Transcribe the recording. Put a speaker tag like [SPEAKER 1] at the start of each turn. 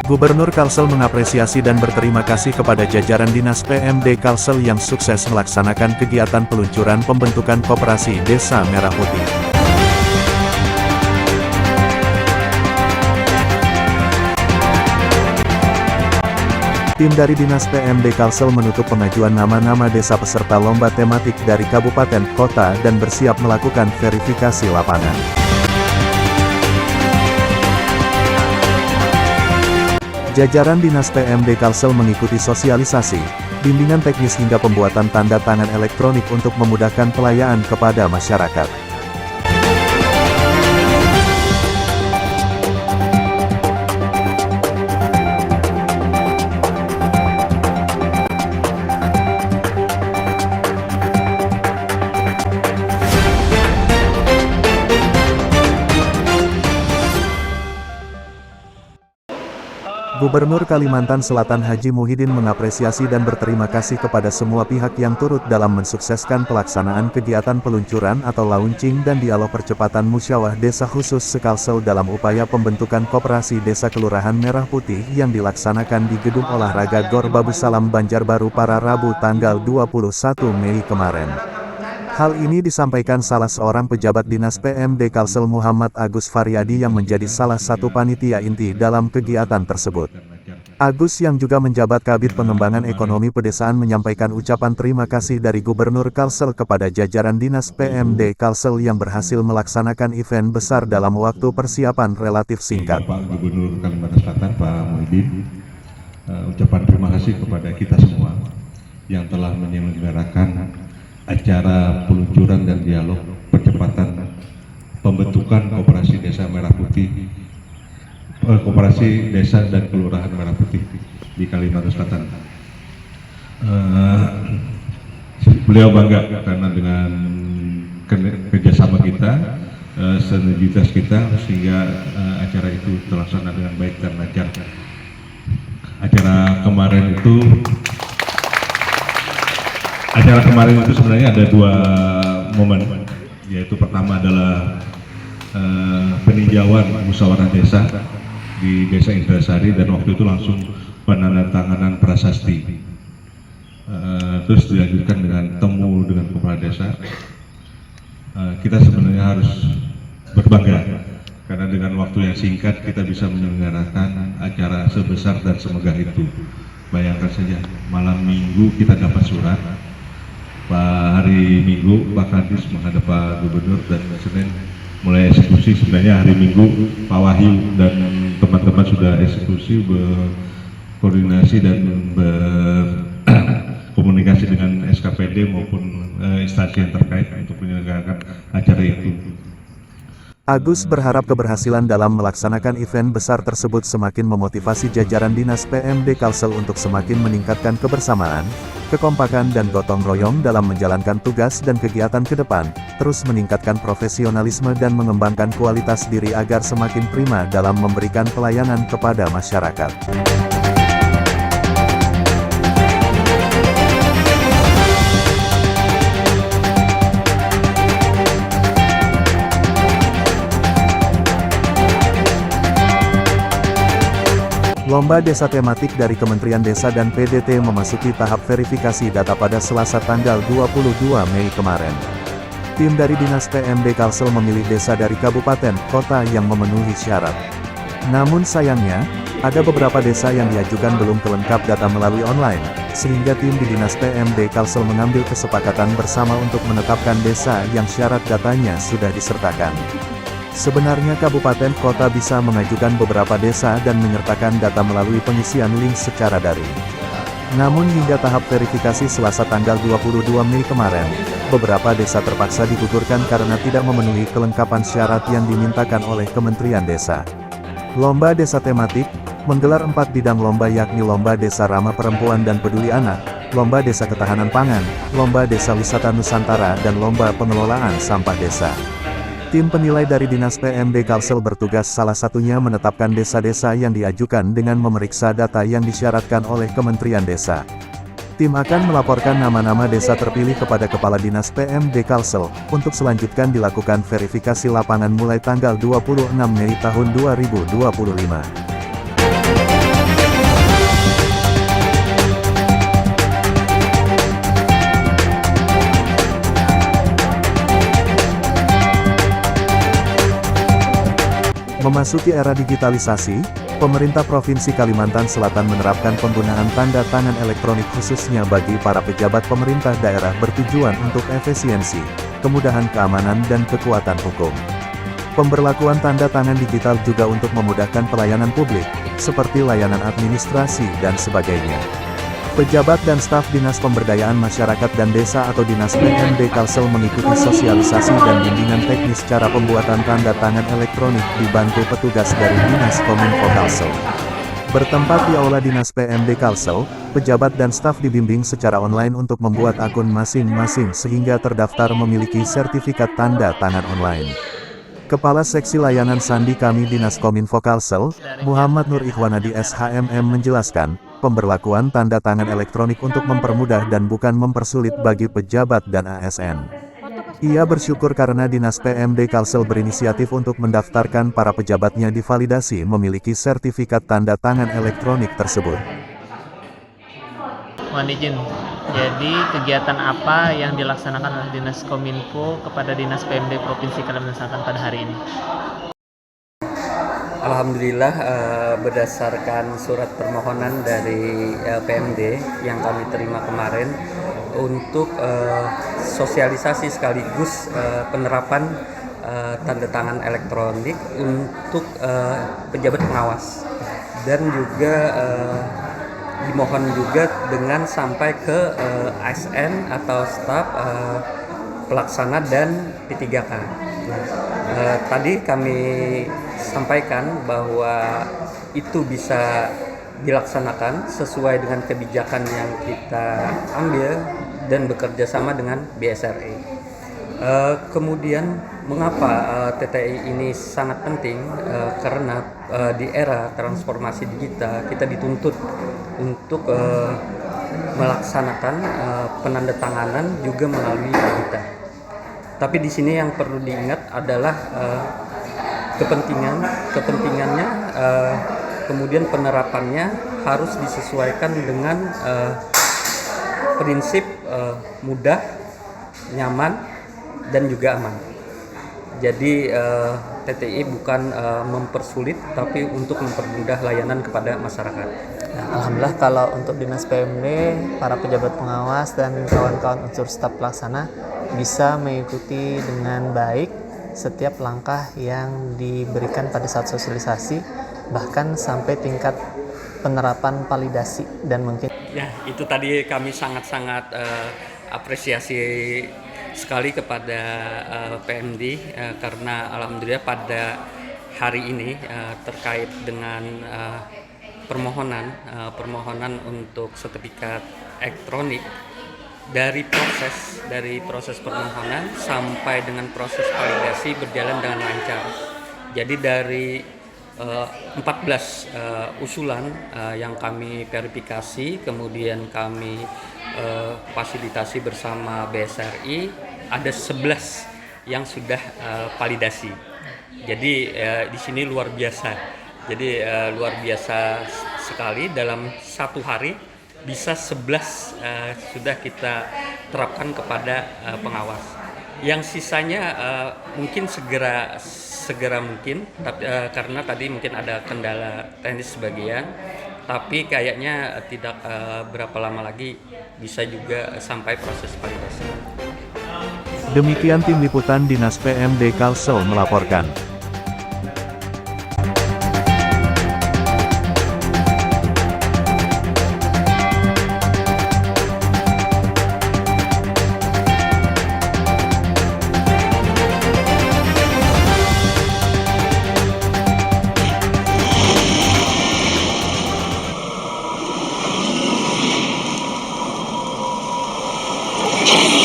[SPEAKER 1] Gubernur Kalsel mengapresiasi dan berterima kasih kepada jajaran Dinas PMD Kalsel yang sukses melaksanakan kegiatan peluncuran pembentukan Koperasi Desa Merah Putih. Tim dari Dinas PMD Kalsel menutup pengajuan nama-nama desa peserta lomba tematik dari kabupaten, kota, dan bersiap melakukan verifikasi lapangan. Jajaran Dinas PMD Kalsel mengikuti sosialisasi, bimbingan teknis hingga pembuatan tanda tangan elektronik untuk memudahkan pelayanan kepada masyarakat. Gubernur Kalimantan Selatan Haji Muhyiddin mengapresiasi dan berterima kasih kepada semua pihak yang turut dalam mensukseskan pelaksanaan kegiatan peluncuran atau launching dan dialog percepatan musyawarah desa khusus se-Kalsel dalam upaya pembentukan Koperasi Desa Kelurahan Merah Putih yang dilaksanakan di Gedung Olahraga Gor Babusalam Banjarbaru pada Rabu tanggal 21 Mei kemarin. Hal ini disampaikan salah seorang pejabat Dinas PMD Kalsel Muhammad Agus Faryadi yang menjadi salah satu panitia inti dalam kegiatan tersebut. Agus yang juga menjabat Kabid Pengembangan Ekonomi Pedesaan menyampaikan ucapan terima kasih dari Gubernur Kalsel kepada jajaran Dinas PMD Kalsel yang berhasil melaksanakan event besar dalam waktu persiapan relatif singkat.
[SPEAKER 2] Pak Gubernur Kalimantan Selatan Pak Muhyiddin, ucapan terima kasih kepada kita semua yang telah menyelenggarakan acara peluncuran dan dialog percepatan pembentukan Koperasi Desa Merah Putih, Koperasi Desa dan Kelurahan Merah Putih di Kalimantan Selatan. Beliau bangga karena dengan kerjasama kita, sinergitas kita, sehingga acara itu terlaksana dengan baik dan lancar. Acara kemarin itu sebenarnya ada dua momen, yaitu pertama adalah peninjauan musyawarah desa di Desa Indrasari, dan waktu itu langsung penandatanganan prasasti. Terus dilanjutkan dengan temu dengan kepala desa. Kita sebenarnya harus berbangga karena dengan waktu yang singkat kita bisa menyelenggarakan acara sebesar dan semegah itu. Bayangkan saja, malam Minggu kita dapat surat, hari Minggu Pak Kadis menghadap Pak Gubernur, dan Senin mulai eksekusi. Sebenarnya hari Minggu Pak Wahyu dan teman-teman sudah eksekusi, berkoordinasi dan berkomunikasi dengan SKPD maupun instansi yang terkait untuk menyelenggarakan acara itu.
[SPEAKER 1] Agus berharap keberhasilan dalam melaksanakan event besar tersebut semakin memotivasi jajaran Dinas PMD Kalsel untuk semakin meningkatkan kebersamaan, kekompakan dan gotong royong dalam menjalankan tugas dan kegiatan ke depan, terus meningkatkan profesionalisme dan mengembangkan kualitas diri agar semakin prima dalam memberikan pelayanan kepada masyarakat. Lomba Desa Tematik dari Kementerian Desa dan PDT memasuki tahap verifikasi data pada Selasa tanggal 22 Mei kemarin. Tim dari Dinas PMD Kalsel memilih desa dari kabupaten, kota yang memenuhi syarat. Namun sayangnya, ada beberapa desa yang diajukan belum kelengkap data melalui online, sehingga tim di Dinas PMD Kalsel mengambil kesepakatan bersama untuk menetapkan desa yang syarat datanya sudah disertakan. Sebenarnya kabupaten kota bisa mengajukan beberapa desa dan menyertakan data melalui pengisian link secara daring. Namun hingga tahap verifikasi Selasa tanggal 22 Mei kemarin, beberapa desa terpaksa digugurkan karena tidak memenuhi kelengkapan syarat yang dimintakan oleh Kementerian Desa. Lomba Desa Tematik menggelar 4 bidang lomba, yakni Lomba Desa Ramah Perempuan dan Peduli Anak, Lomba Desa Ketahanan Pangan, Lomba Desa Wisata Nusantara, dan Lomba Pengelolaan Sampah Desa. Tim penilai dari Dinas PMD Kalsel bertugas salah satunya menetapkan desa-desa yang diajukan dengan memeriksa data yang disyaratkan oleh Kementerian Desa. Tim akan melaporkan nama-nama desa terpilih kepada Kepala Dinas PMD Kalsel, untuk selanjutnya dilakukan verifikasi lapangan mulai tanggal 26 Mei tahun 2025. Memasuki era digitalisasi, pemerintah Provinsi Kalimantan Selatan menerapkan penggunaan tanda tangan elektronik khususnya bagi para pejabat pemerintah daerah bertujuan untuk efisiensi, kemudahan keamanan dan kekuatan hukum. Pemberlakuan tanda tangan digital juga untuk memudahkan pelayanan publik, seperti layanan administrasi dan sebagainya. Pejabat dan staf Dinas Pemberdayaan Masyarakat dan Desa atau Dinas PMD Kalsel mengikuti sosialisasi dan bimbingan teknis cara pembuatan tanda tangan elektronik dibantu petugas dari Dinas Kominfo Kalsel. Bertempat di Aula Dinas PMD Kalsel, pejabat dan staf dibimbing secara online untuk membuat akun masing-masing sehingga terdaftar memiliki sertifikat tanda tangan online. Kepala Seksi Layanan Sandi Kami Dinas Kominfo Kalsel, Muhammad Nur Ikhwanadi SHMM menjelaskan, pemberlakuan tanda tangan elektronik untuk mempermudah dan bukan mempersulit bagi pejabat dan ASN. Ia bersyukur karena Dinas PMD Kalsel berinisiatif untuk mendaftarkan para pejabatnya divalidasi memiliki sertifikat tanda tangan elektronik tersebut.
[SPEAKER 3] Mohon izin, jadi kegiatan apa yang dilaksanakan oleh Dinas Kominfo kepada Dinas PMD Provinsi Kalimantan Selatan pada hari ini?
[SPEAKER 4] Alhamdulillah, berdasarkan surat permohonan dari PMD yang kami terima kemarin untuk sosialisasi sekaligus penerapan tanda tangan elektronik untuk pejabat pengawas, dan juga dimohon juga dengan sampai ke ASN atau staf pelaksana dan P3K. Tadi kami sampaikan bahwa itu bisa dilaksanakan sesuai dengan kebijakan yang kita ambil dan bekerja sama dengan BSRI. Kemudian mengapa TTI ini sangat penting? Karena di era transformasi digital kita dituntut untuk melaksanakan penandatanganan juga melalui digital. Tapi di sini yang perlu diingat adalah kepentingannya, kemudian penerapannya harus disesuaikan dengan prinsip mudah, nyaman, dan juga aman. Jadi TTI bukan mempersulit, tapi untuk mempermudah layanan kepada masyarakat.
[SPEAKER 3] Nah, alhamdulillah kalau untuk Dinas PMD, para pejabat pengawas dan kawan-kawan unsur staf pelaksana bisa mengikuti dengan baik setiap langkah yang diberikan pada saat sosialisasi, bahkan sampai tingkat penerapan validasi dan mungkin.
[SPEAKER 4] Ya, itu tadi kami sangat-sangat apresiasi sekali kepada PMD karena alhamdulillah pada hari ini terkait dengan permohonan untuk sertifikat elektronik dari proses permohonan sampai dengan proses validasi berjalan dengan lancar. Jadi dari 14 usulan yang kami verifikasi, kemudian kami fasilitasi bersama BSRI, ada 11 yang sudah validasi. Jadi di sini luar biasa. Jadi luar biasa sekali, dalam satu hari bisa 11 sudah kita terapkan kepada pengawas. Yang sisanya mungkin segera mungkin, tapi, karena tadi mungkin ada kendala teknis sebagian, tapi kayaknya tidak berapa lama lagi bisa juga sampai proses validasi.
[SPEAKER 1] Demikian tim liputan Dinas PMD Kalsel melaporkan.
[SPEAKER 5] You